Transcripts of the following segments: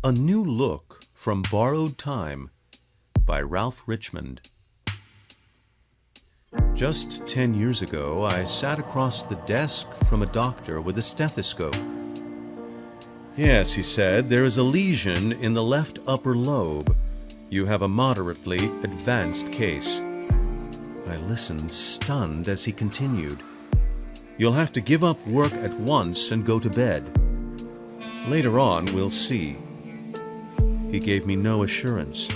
A New Look from Borrowed Time by Ralph Richmond. Just 10 years ago, I sat across the desk from a doctor with a stethoscope. "Yes," he said, "there is a lesion in the left upper lobe. You have a moderately advanced case." I listened, stunned, as he continued. "You'll have to give up work at once and go to bed. Later on, we'll see." He gave me no assurance.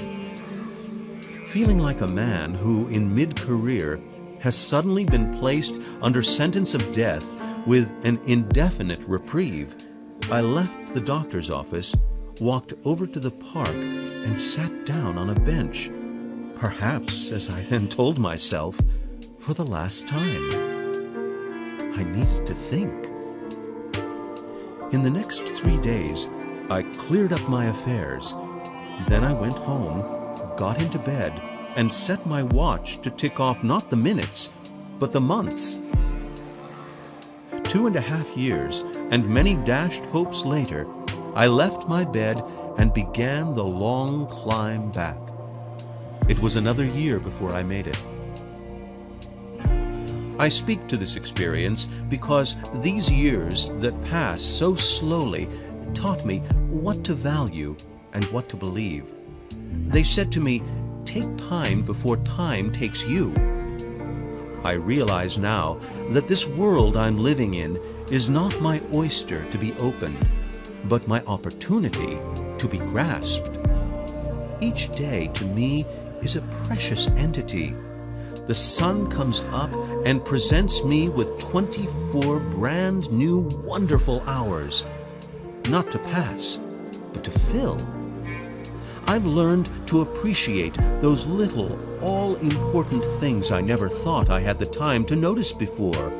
Feeling like a man who, in mid-career, has suddenly been placed under sentence of death with an indefinite reprieve, I left the doctor's office, walked over to the park, and sat down on a bench. Perhaps, as I then told myself, for the last time. I needed to think. In the next 3 days, I cleared up my affairs. Then I went home, got into bed, and set my watch to tick off not the minutes, but the months. 2.5 years and many dashed hopes later, I left my bed and began the long climb back. It was another year before I made it. I speak to this experience because these years that pass so slowly taught me what to value and what to believe. They said to me, "Take time before time takes you." I realize now that this world I'm living in is not my oyster to be opened, but my opportunity to be grasped. Each day to me is a precious entity. The sun comes up and presents me with 24 brand new wonderful hours, not to pass, but to fill. I've learned to appreciate those little, all-important things I never thought I had the time to notice before.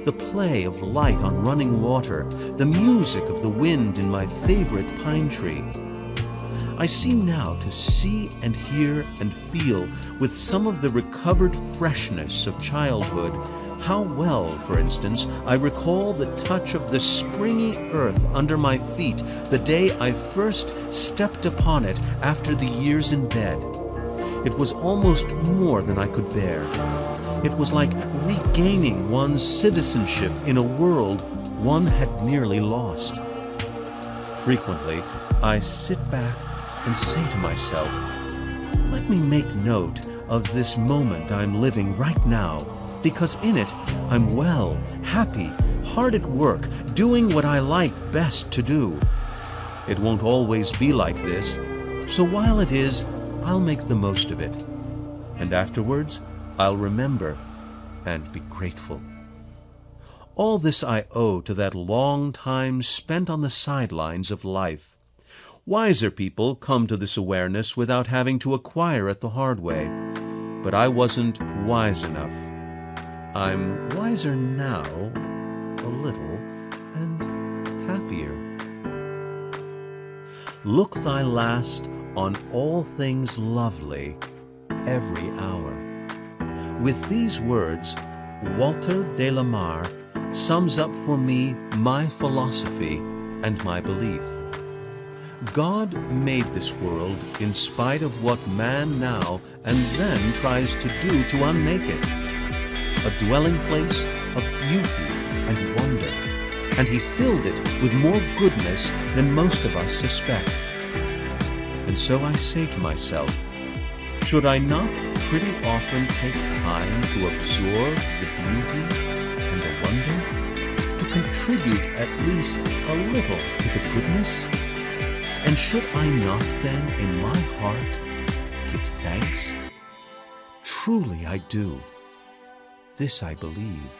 The play of light on running water, the music of the wind in my favorite pine tree. I seem now to see and hear and feel with some of the recovered freshness of childhood how well, for instance, I recall the touch of the springy earth under my feet the day I first stepped upon it after the years in bed. It was almost more than I could bear. It was like regaining one's citizenship in a world one had nearly lost. Frequently, I sit back and say to myself, "Let me make note of this moment I'm living right now, because in it I'm well, happy, hard at work, doing what I like best to do." It won't always be like this, so while it is, I'll make the most of it. And afterwards, I'll remember and be grateful. All this I owe to that long time spent on the sidelines of life. Wiser people come to this awareness without having to acquire it the hard way. But I wasn't wise enough. I'm wiser now, a little, and happier. Look thy last on all things lovely every hour. With these words, Walter de la Mare sums up for me my philosophy and my belief. God made this world in spite of what man now and then tries to do to unmake it. A dwelling place of beauty and wonder, and he filled it with more goodness than most of us suspect. And so I say to myself, should I not pretty often take time to absorb the beauty and the wonder, to contribute at least a little to the goodness? And should I not then in my heart give thanks? Truly I do. This I believe.